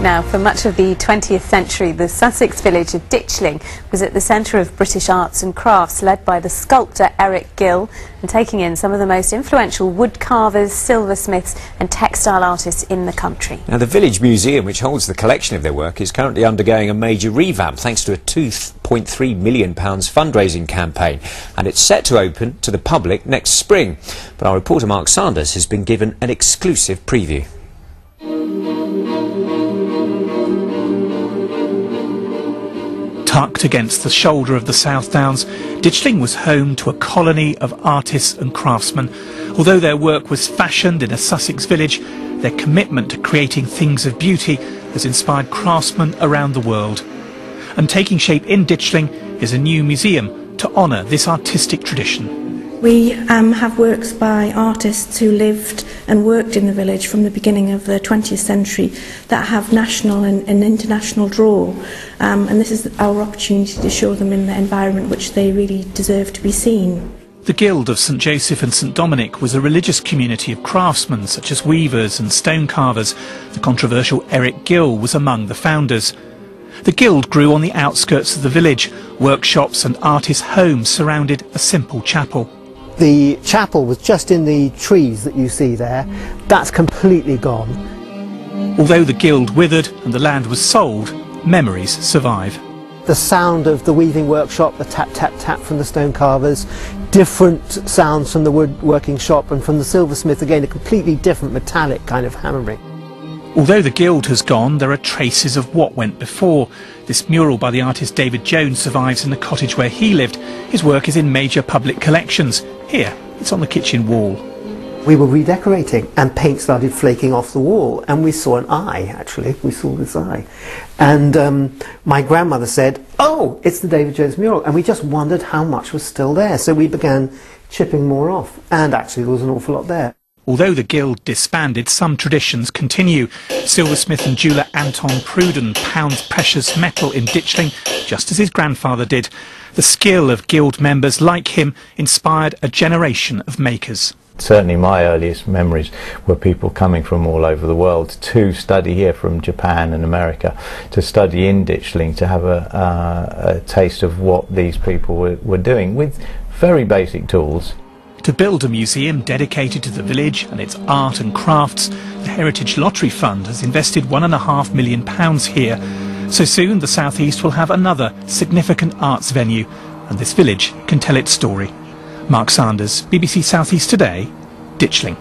Now, for much of the 20th century, the Sussex village of Ditchling was at the centre of British arts and crafts, led by the sculptor Eric Gill, and taking in some of the most influential wood carvers, silversmiths and textile artists in the country. Now, the village museum, which holds the collection of their work, is currently undergoing a major revamp thanks to a £2.3 million fundraising campaign, and it's set to open to the public next spring. But our reporter Mark Sanders has been given an exclusive preview. Tucked against the shoulder of the South Downs, Ditchling was home to a colony of artists and craftsmen. Although their work was fashioned in a Sussex village, their commitment to creating things of beauty has inspired craftsmen around the world. And taking shape in Ditchling is a new museum to honour this artistic tradition. We have works by artists who lived and worked in the village from the beginning of the 20th century that have national and international draw, and this is our opportunity to show them in the environment which they really deserve to be seen. The Guild of St Joseph and St Dominic was a religious community of craftsmen such as weavers and stone carvers. The controversial Eric Gill was among the founders. The Guild grew on the outskirts of the village. Workshops and artists' homes surrounded a simple chapel. The chapel was just in the trees that you see there. That's completely gone. Although the Guild withered and the land was sold, memories survive. The sound of the weaving workshop, the tap tap tap from the stone carvers, different sounds from the woodworking shop, and from the silversmith again a completely different metallic kind of hammering. Although the Guild has gone, there are traces of what went before. This mural by the artist David Jones survives in the cottage where he lived. His work is in major public collections. Here, it's on the kitchen wall. We were redecorating and paint started flaking off the wall, and we saw an eye, actually. We saw this eye. And my grandmother said, "Oh, it's the David Jones mural," and we just wondered how much was still there. So we began chipping more off, and actually there was an awful lot there. Although the Guild disbanded, some traditions continue. Silversmith and jeweller Anton Pruden pounds precious metal in Ditchling, just as his grandfather did. The skill of Guild members like him inspired a generation of makers. Certainly my earliest memories were people coming from all over the world to study here, from Japan and America, to study in Ditchling, to have a taste of what these people were doing with very basic tools. To build a museum dedicated to the village and its art and crafts, the Heritage Lottery Fund has invested £1.5 million here. So soon the South East will have another significant arts venue, and this village can tell its story. Mark Sanders, BBC South East Today, Ditchling.